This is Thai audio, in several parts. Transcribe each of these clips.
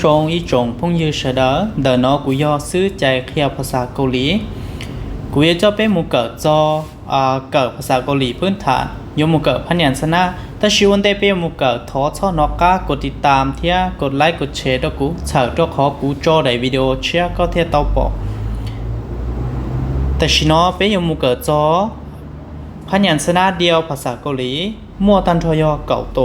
ชงอีจงพงยือเสดเดินอกูยอซื้อใจเขียวภาษาเกาหลีกูยจะเป็นมูเกิดจอเกิดภาษาเกาหลีพื้นฐานยมูเกิดพันยันสนะแต่ชีวันได้เป็นมูเกิดท้อช่อนอกากดติดตามเทียกดไลค์กดแชร์ด้วยกูเฉาตัวขอกูจอได้วิดีโอเชียก็เทียเตาปอกแต่ชีนอเป็นยมูเกิดจอพันยันสนะเดียวภาษาเกาหลีมั่วตันทอยอเก่าโต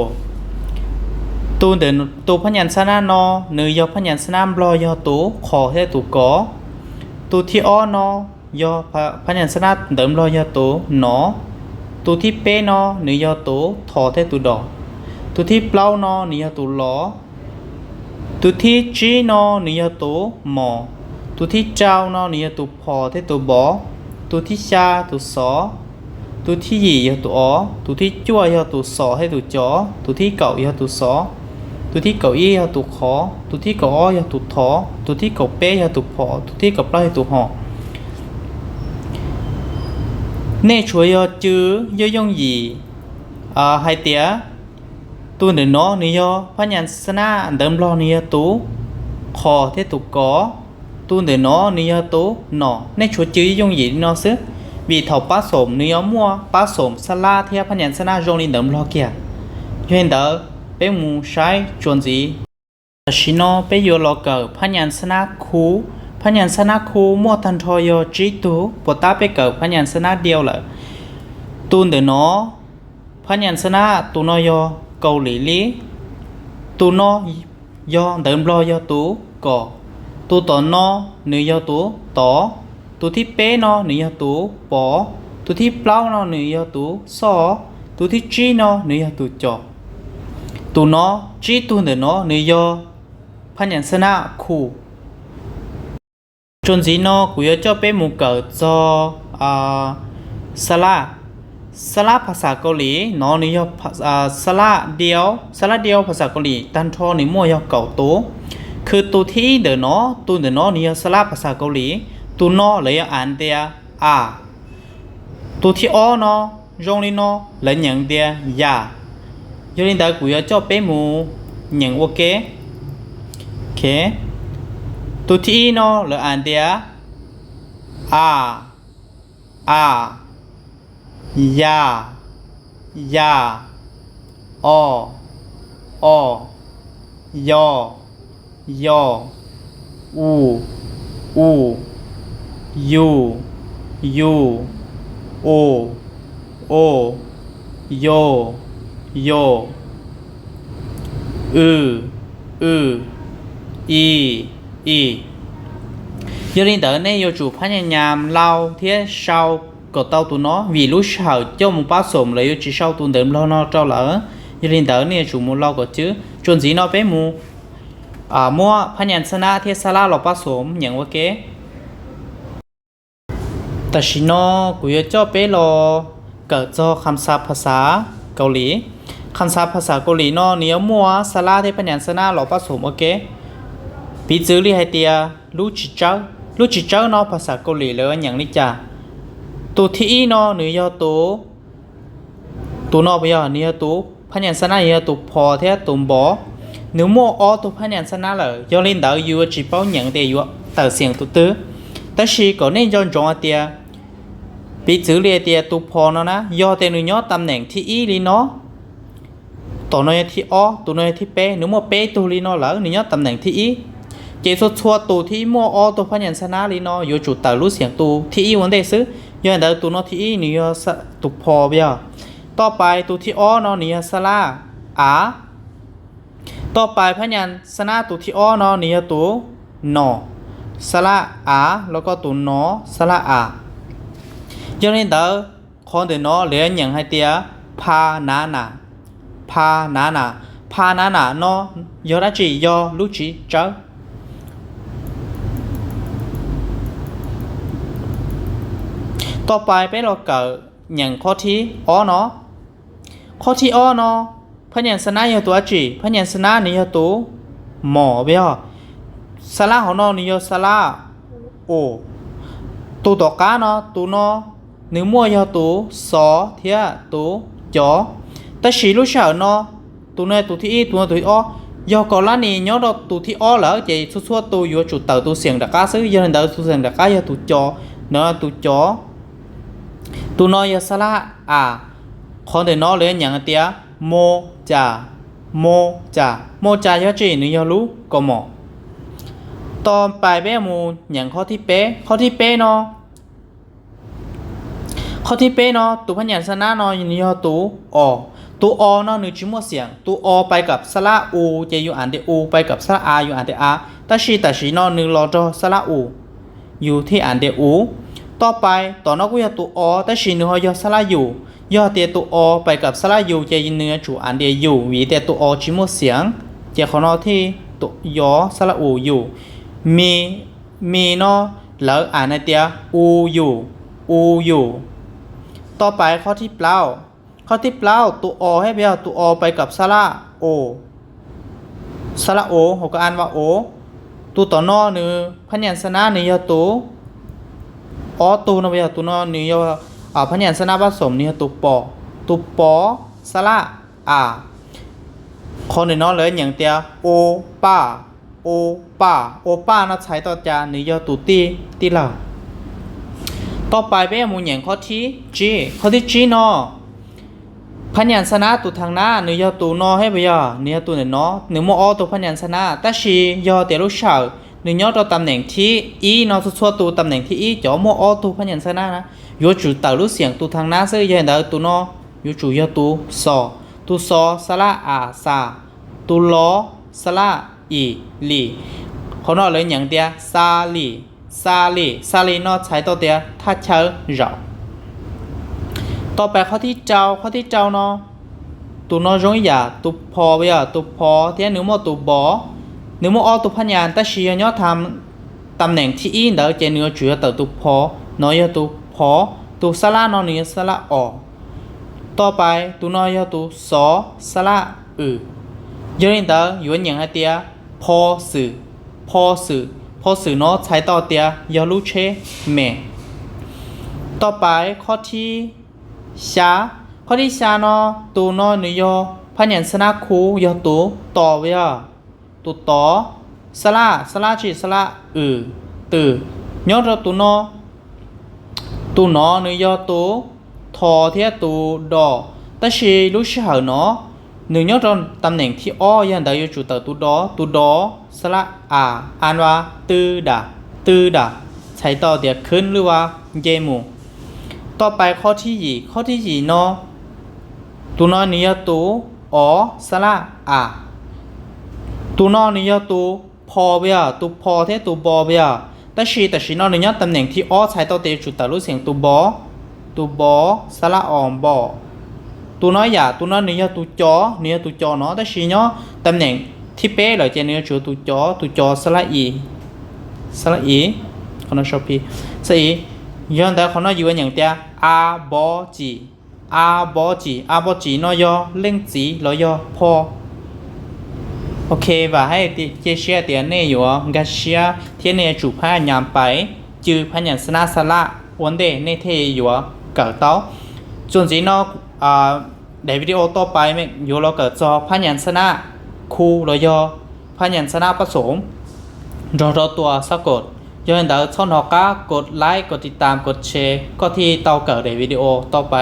ตูเดินตูพันยันสนานอเนื้อยอพันยันสนามรอยอตูขอให้ตูกอตูที่อ้อนอยอพันยันสนาเดิมรอยอตูหนอตูที่เป้นอเนื้อยอตูถอให้ตูดอตูที่เปล่านอเนื้อยอตูล้อตูที่จีนอเนื้อยอตูหมอตูที่เจ้านอเนื้อยอตูพอให้ตูบอตูที่ชาตูสอตูที่ยี่ยอตูอ๋อตูที่จั่วยอตูสอให้ตูจอตูที่เก่ายอตูสอตัวที่เก่าอี้ยาตุขอตัวที่เก่าอ้อยาตุถอตัวที่เก่าเป้ยาตุพอตัวที่เก่าปลายตุห่อเน่ช่วยยอจื้อยงหยีให้เตี้ยตัวหนึ่งเนาะนี่ยอพันยันสนาเดิมรอนี่ยตุขอเทตุกอตัวหนึ่งเนาะนี่ยตุหนอเน่ช่วยจื้อยงหยีเนาะซึวีเท่าป้าสมนี่ยอมัวป้าสมสลาเทียพันยันสนาจงนี่เดิมรอเกียเห็นเด้อเป็นมูใช้จวนจีชิโนเป็นยูโรเกอร์พันยันสนาคูพันยันสนาคูมัวทันทอยจิตุปตาไปเกิดพันยันสนาเดียวเลยตูนเดนอพันยันสนาตูนอยเกาหลีลีตูนอยเดิมรอยตูก่อตูต่อนอเนื้อยตูต่อตูที่เป้นอเนื้อตูปอตูที่เปล่านอเนื้อตูซอตูที่จีนอเนื้อตูจอตูนอจีตูเดนอเนื้อยพันยันสนาคูจนจีนอกูอยากจะเป็นมูเกิดจอสลาภาษาเกาหลีนอเนื้อสลาเดียวภาษาเกาหลีตันทอนี่มั่วยเก่าตัวคือตัวที่เดนอตูเดนอเนื้อสลาภาษาเกาหลีตัวนอเลยอ่านเดียตัวที่อ้อนอจงลีนอเลยอย่างเดียยาyo linh đạo của cho bé mù nhận ok ok tụi thi nó là anh tia ya o yo u u o yo yo y giờ linh tử này yo chủ phát nhàm nhàm lau thiết sau có tàu tụi nó vì lúc sau cho một bát sổm lấy yo chỉ sau tụi đếm lo nó cho lỡ giờ linh tử này chủ một lau có chứ chuẩn gì nó bé mu mua phát nhàm sana thiết sala lọ bát sổm nhận okแต่ชิโนกูอยากจะไปรอเกิดจะคำศัพท์ภาษาเกาหลีคำศัพท์ภาษาเกาหลีเนาะเนี้ยมัวสลาที่พันยันสนาหล่อผสมโอเคปีจื้อลีไฮเตียรู้จิเจ้าเนาะภาษาเกาหลีเลยอย่างนี้จ้ะตัวที่เนาะเนื้อยอตัวนอไปยอเนื้อตัวพันยันสนาเนื้อตัวพอเท่าตัวบ่เนื้อมัวอ้อตัวพันยันสนาเลยยอลินดาวอยู่จีเป้าอย่างเดียวแต่เสียงตัวตื้อแต่ชีก็เน้นย้อนจงเตียปีจื้อลีเตียตัวพอเนาะนะยอเตนุยอตำแหน่งที่ลีเนาะตัวน้อยที่อ้อตัวน้อยที่เป้หนูมัวเป้ตัวลีนอหลังนี่ยอดตำแหน่งที่อีเจสุดชัวตัวที่มัวอ้อตัวพันยันสนาลีนออยู่จุดแต่รู้เสียงตัวที่อีวันเดซื้อยังเดินตัวน้อยที่อีนี่ยอตุกพอเบี้ยต่อไปตัวที่อ้อนอนี่ยสลาต่อไปพันยันสนาตัวที่อ้อนอนี่ยตัวนอสลาแล้วก็ตัวนอสลายังเดินคนเดินนอเลี้ยงอย่างให้เตียพานาเนาะยอราจียอลูจีเจ้าต่อไปไปเราเกิดอย่างข้อที่อ้อเนาะข้อที่อ้อเนาะพันยันสนายตัวจีพันยันสนานี่ยตัวหมอเบี้ยสลาของเนาะนี่ยสลาโอตัวต่อกาเนาะตัวเนาะเนื้อมัวยตัวสอเทียตัวจอแต่สีลูกสาวเนาะตัวนี้ตัวที่ตัวที่อ้อ do có lá này nhớ đó tụ thi ó lỡ vậy xua tụ vô chủ tờ tụ xiềng đặc cá xứ do nên đỡ tụ xiềng đặc cá do tụ chó nó tụ chó tụ nói do sala à còn để nó lấy nhận tia mô chà do chỉ nữa do lú có mỏตอนไปเป้มูอย่างข้อที่เป๊ะเนาะข้อที่เป๊ะเนาะตัวพยัญชนะเนาะอยู่นี่ตัวอเนาะหนึ่งชิ้นมั่วเสียงตัวอไปกับสระอูจะอยู่อ่านเดอูไปกับสระอาอยู่อ่านเดอาแต่ชีเนาะหนึ่งรอจอสระอูอยู่ที่อ่านเดอูต่อไปต่อนอกก็จะตัวอแต่ชีหนึ่งเขาย่อสระอยู่ย่อเตียตัวอไปกับสระอยู่จะยินเนื้อจูอ่านเดอยู่วีแต่ตัวอชิ้นมั่วเสียงจะเขาเนาะที่ตัวยอสระอูอยู่มีเนาะแล้วอ่านในเตียอูอยู่ต่อไปข้อที่เปล่าตัวอให้ไปเอาตัวอไปกับสระโอเขาก็อ่านว่าโอตัวต่อนอเนื้อพยัญชนะเนื้อตัวตัวนะไปเอาตัวนอเนื้อพยัญชนะผสมเนื้อตัวปอสระอาคนเนาะเลยอย่างเตียโอป้านะใช้ต่อจาเนื้อตัวตีเหล่าต่อไปเป็นหมู่อย่างข้อที่ G เนาะพยัญชนะตัวทางหน้าเนื้อตัวนอให้ไปเนื้อตัวเนาะเนื้อโมอตัวพยัญชนะแต่ชียอเตลูกชาวเนื้อตัวตำแหน่งที่อีเนาะส่วนตัวตำแหน่งที่อีจ่อโมอตัวพยัญชนะนะยจุดต่อลูกเสียงตัวทางหน้าซึ่งยังเดินตัวนอยจุดตัวซอสระอาซาตัวล้อสระอีลีเขาเนาะเลยอย่างเดียซาลีเนาะใช้ตัวเดียถ้าเชิญเราต่อไปข้อที่เจ้าเนาะตัวน้อยร้อยตัวพอไปตัวพอที่นึกว่าตัวบอนึกว่าตัวพยานแต่ชีเนาะทำตำแหน่งที่อีเดอเจเนื้อจุดตัวพอน้อยตัวพอตัวสระเนาะเนื้อสระอต่อไปตัวน้อยตัวสอสระย้อนเดออยู่อย่างเดียพอสื่อเนาะใช้ต่อเดียยาลูเชเมต่อไปข้อที่ชาเนาะตัวเนาะเนื้อพยัญชนะคู่ยอตัวต่อไปตัวต่อสระจีสระตื่ยอดตัวเนาะเนื้อยอตัวทอเทียตัวดอแต่ชีลูกชาวเนาะหนึ่งยอดตำแหน่งที่อ้อยันได้อยู่จุดตัวดอสระอ่านว่าตื้อด่าใช้ต่อเดียขึ้นหรือว่าเยมูต่อไปข้อที่ยี่เนาะตัวน้อยนี้ตัวสระตัวน้อยนี้ตัวพอไปตัวพอเท่ตัวบอไปแต่ชีเนาะหนึ่งยอดตำแหน่งที่อ้อใช้ต่อเดียจุดต่อรูปเสียงตัวบอสระบอตัวน้อยนี้ตัวจอเนาะแต่ชีเนาะตำแหน่งที่เป๊ะเลยจะเนื้อตัวจอสระอีคนชอบพี่สระอีย้อนแต่คนอยู่อย่างเดียอาบอจีเนาะย่อเล่งจีแล้วย่อพอโอเคvàให้เจเชียเตียนเนอยู่กัเชียเทียนเนจุพายามไปจือพยัญชนะสระวันเดเนเทอยู่เกิดต่อส่วนจีเนาะในวิดีโอต่อไปไม่อยู่เราเกิดจอพยัญชนะคู่แล้วย่อพยัญชนะผสมรอตัวสะกดย้อนเดินช่องหอกกดไลค์กดติดตามกดแชร์ก็ที่เตาเกิดในวิดีโอต่อไป